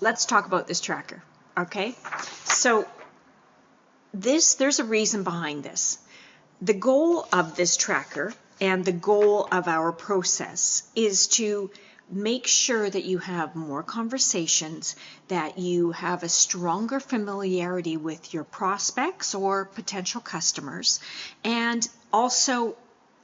let's talk about this tracker, okay? So there's a reason behind this. The goal of this tracker and the goal of our process is to make sure that you have more conversations, that you have a stronger familiarity with your prospects or potential customers, and also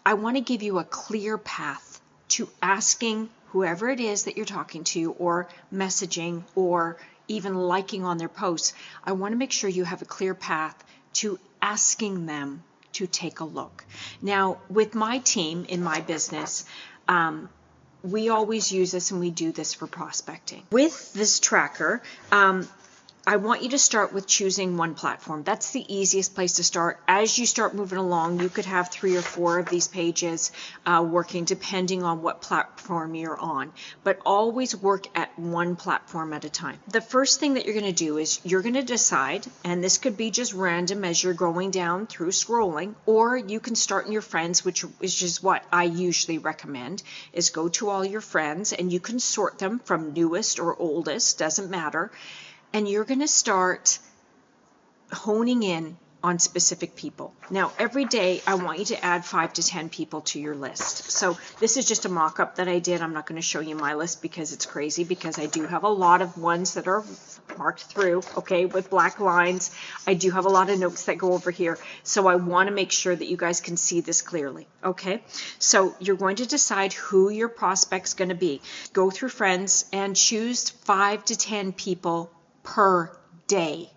I want to give you a clear path to asking whoever it is that you're talking to or messaging or even liking on their posts. I want to make sure you have a clear path to asking them to take a look. Now, with my team in my business, we always use this and we do this for prospecting. With this tracker, I want you to start with choosing one platform. That's the easiest place to start. As you start moving along, you could have 3 or 4 of these pages working depending on what platform you're on. But always work at one platform at a time. The first thing that you're going to do is you're going to decide, and this could be just random as you're going down through scrolling, or you can start in your friends, which is just what I usually recommend, is go to all your friends and you can sort them from newest or oldest, doesn't matter. And you're going to start honing in on specific people. Now, every day I want you to add 5 to 10 people to your list. So this is just a mock-up that I did. I'm not going to show you my list because it's crazy, because I do have a lot of ones that are marked through, okay, with black lines. I do have a lot of notes that go over here. So I want to make sure that you guys can see this clearly, okay? So you're going to decide who your prospect's going to be. Go through friends and choose 5 to 10 people per day,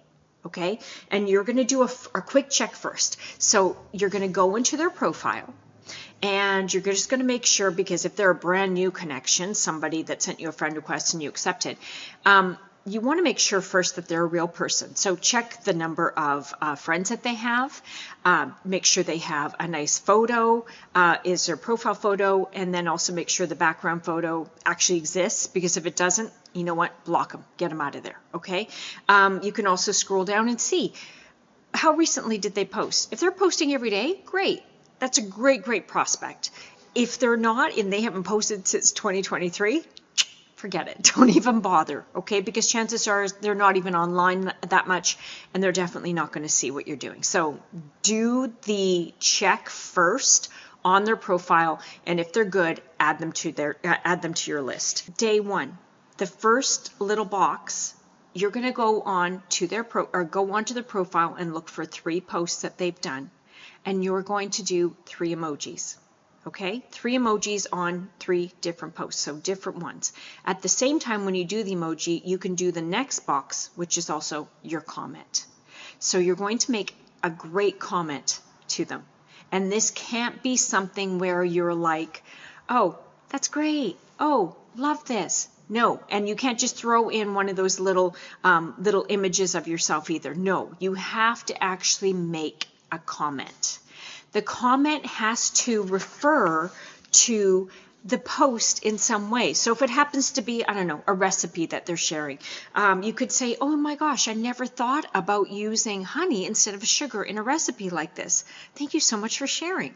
okay? And you're going to do a quick check first. So you're going to go into their profile and you're just going to make sure, because if they're a brand new connection, somebody that sent you a friend request and you accepted, you want to make sure first that they're a real person. So check the number of friends that they have. Make sure they have a nice photo, is their profile photo, and then also make sure the background photo actually exists, because if it doesn't, you know what, block them, get them out of there, okay? You can also scroll down and see how recently did they post. If they're posting every day, great. That's a great prospect. If they're not and they haven't posted since 2023, forget it. Don't even bother, okay? Because chances are they're not even online that much, and they're definitely not going to see what you're doing. So do the check first on their profile, and if they're good, add them to your list. Day 1, the first little box, you're going to go on to their go onto their profile and look for 3 posts that they've done, and you're going to do 3 emojis. Okay, 3 emojis on 3 different posts, so different ones. At the same time, when you do the emoji, you can do the next box, which is also your comment. So you're going to make a great comment to them. And this can't be something where you're like, oh, that's great. Oh, love this. No, and you can't just throw in one of those little images of yourself either. No, you have to actually make a comment. The comment has to refer to the post in some way. So if it happens to be, I don't know, a recipe that they're sharing, you could say, oh my gosh, I never thought about using honey instead of sugar in a recipe like this. Thank you so much for sharing.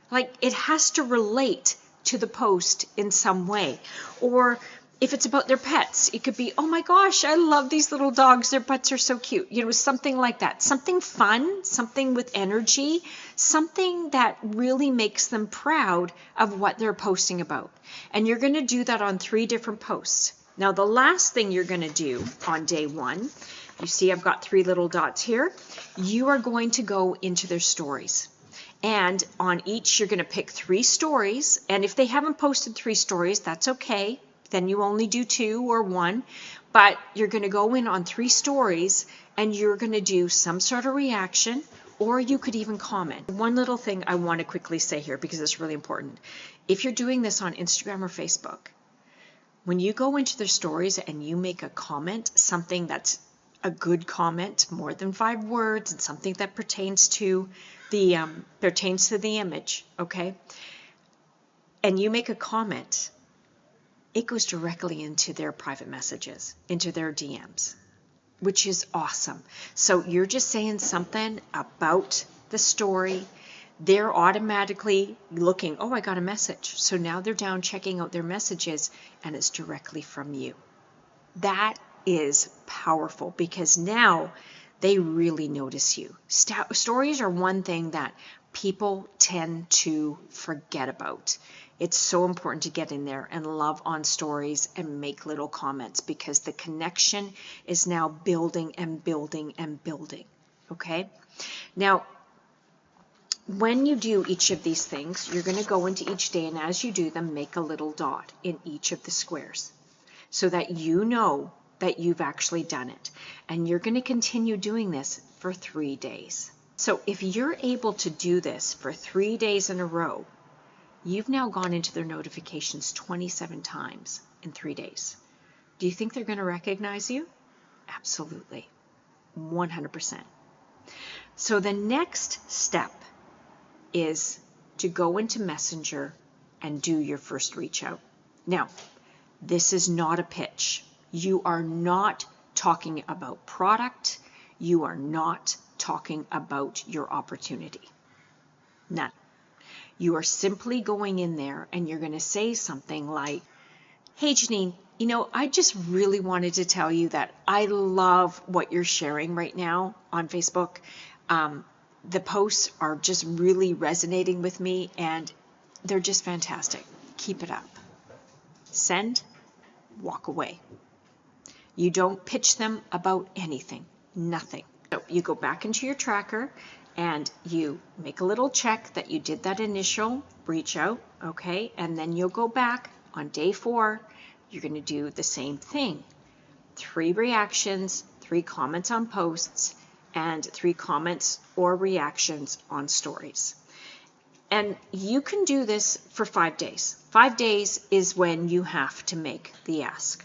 Like, it has to relate to the post in some way. Or if it's about their pets, it could be, oh my gosh, I love these little dogs. Their pets are so cute. You know, something like that. Something fun, something with energy, something that really makes them proud of what they're posting about. And you're going to do that on 3 different posts. Now, the last thing you're going to do on day 1, you see I've got 3 little dots here. You are going to go into their stories. And on each, you're going to pick 3 stories. And if they haven't posted 3 stories, that's okay. Then you only do 2 or 1, but you're going to go in on 3 stories and you're going to do some sort of reaction, or you could even comment. One little thing I want to quickly say here, because it's really important. If you're doing this on Instagram or Facebook, when you go into their stories and you make a comment, something that's a good comment, more than 5 words, and something that pertains to the image, okay? And you make a comment, it goes directly into their private messages, into their DMs, which is awesome. So you're just saying something about the story. They're automatically looking, oh, I got a message. So now they're down checking out their messages, and it's directly from you. That is powerful because now they really notice you. Stories are one thing that people tend to forget about. It's so important to get in there and love on stories and make little comments because the connection is now building and building and building. Okay? Now, when you do each of these things, you're going to go into each day, and as you do them, make a little dot in each of the squares so that you know that you've actually done it. And you're going to continue doing this for 3 days. So if you're able to do this for 3 days in a row, you've now gone into their notifications 27 times in 3 days. Do you think they're going to recognize you? Absolutely. 100%. So the next step is to go into Messenger and do your first reach out. Now, this is not a pitch. You are not talking about product. You are not talking about your opportunity. None. You are simply going in there and you're going to say something like, hey, Janine, you know, I just really wanted to tell you that I love what you're sharing right now on Facebook. The posts are just really resonating with me and they're just fantastic. Keep it up. Send, walk away. You don't pitch them about anything, nothing. So you go back into your tracker and you make a little check that you did that initial reach out, okay? And then you'll go back on day 4. You're going to do the same thing. 3 reactions, 3 comments on posts, and 3 comments or reactions on stories. And you can do this for 5 days. 5 days is when you have to make the ask.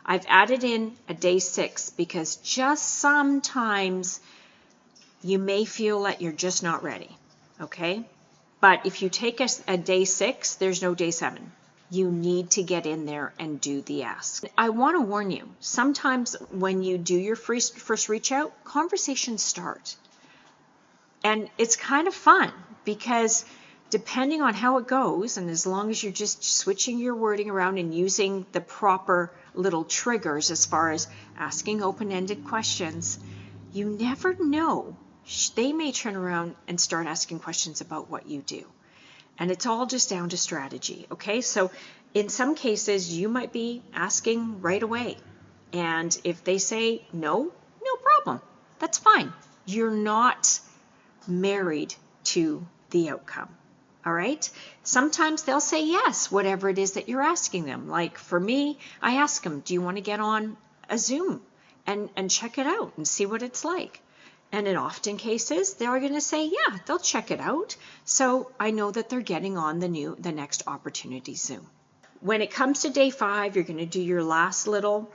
I've added in a day 6 because just sometimes you may feel that you're just not ready, okay? But if you take a day 6, there's no day 7. You need to get in there and do the ask. I want to warn you, sometimes when you do your first reach out, conversations start. And it's kind of fun because depending on how it goes, and as long as you're just switching your wording around and using the proper little triggers as far as asking open-ended questions, you never know. They may turn around and start asking questions about what you do. And it's all just down to strategy, okay? So in some cases, you might be asking right away. And if they say no, no problem. That's fine. You're not married to the outcome, all right? Sometimes they'll say yes, whatever it is that you're asking them. Like for me, I ask them, do you want to get on a Zoom and check it out and see what it's like? And in often cases, they're going to say, yeah, they'll check it out. So I know that they're getting on the next opportunity Zoom. When it comes to day 5, you're going to do your last little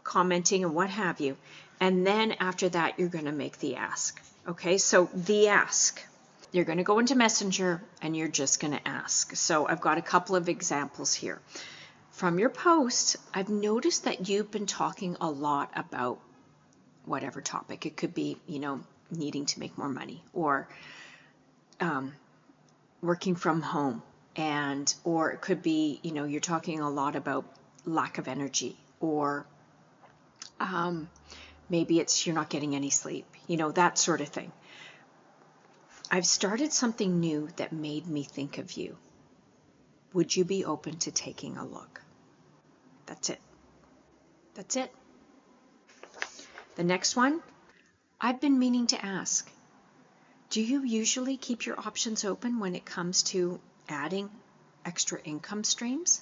commenting and what have you. And then after that, you're going to make the ask. Okay, so the ask. You're going to go into Messenger and you're just going to ask. So I've got a couple of examples here. From your post, I've noticed that you've been talking a lot about whatever topic. It could be, you know, needing to make more money or working from home, or it could be, you know, you're talking a lot about lack of energy, or maybe it's you're not getting any sleep, you know, that sort of thing. I've started something new that made me think of you. Would you be open to taking a look? That's it. That's it. The next one, I've been meaning to ask, do you usually keep your options open when it comes to adding extra income streams?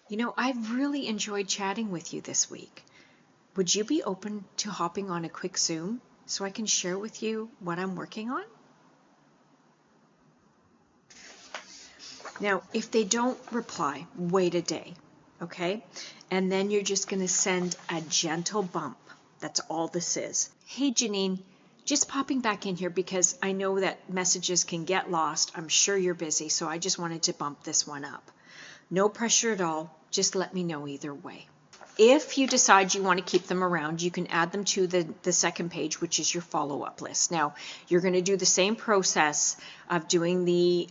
You know, I've really enjoyed chatting with you this week. Would you be open to hopping on a quick Zoom so I can share with you what I'm working on? Now, if they don't reply, wait a day. Okay? And then you're just going to send a gentle bump. That's all this is. Hey, Janine, just popping back in here because I know that messages can get lost. I'm sure you're busy, so I just wanted to bump this one up. No pressure at all. Just let me know either way. If you decide you want to keep them around, you can add them to the second page, which is your follow-up list. Now, you're going to do the same process of doing the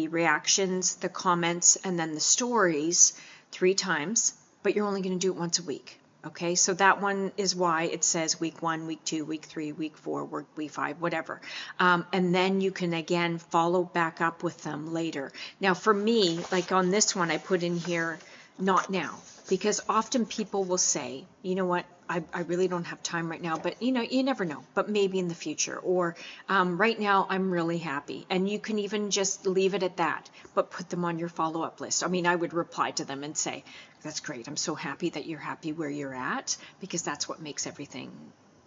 reactions, the comments, and then the stories 3 times. but you're only going to do it once a week. Okay, so that one is why it says week 1, week 2, week 3, week 4, week 5, whatever. And then you can again follow back up with them later. Now for me, like on this one, I put in here, not now, because often people will say, you know what, I really don't have time right now, but you know, you never know, but maybe in the future, or right now I'm really happy. And you can even just leave it at that, but put them on your follow-up list. I mean, I would reply to them and say, that's great, I'm so happy that you're happy where you're at, because that's what makes everything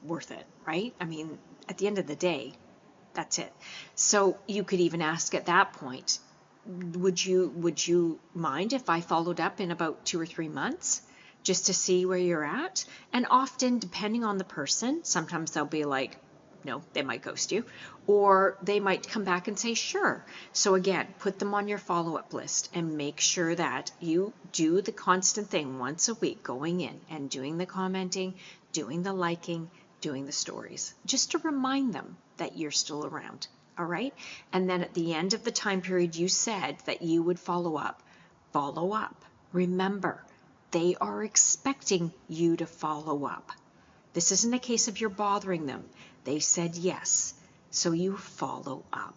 worth it, right? I mean, at the end of the day, that's it. So you could even ask at that point, would you mind if I followed up in about 2 or 3 months just to see where you're at? And often, depending on the person, sometimes they'll be like, no, they might ghost you, or they might come back and say, sure. So again, put them on your follow-up list and make sure that you do the constant thing once a week, going in and doing the commenting, doing the liking, doing the stories, just to remind them that you're still around. All right. And then at the end of the time period you said that you would follow up. Follow up. Remember, they are expecting you to follow up. This isn't a case of you're bothering them. They said yes, so you follow up.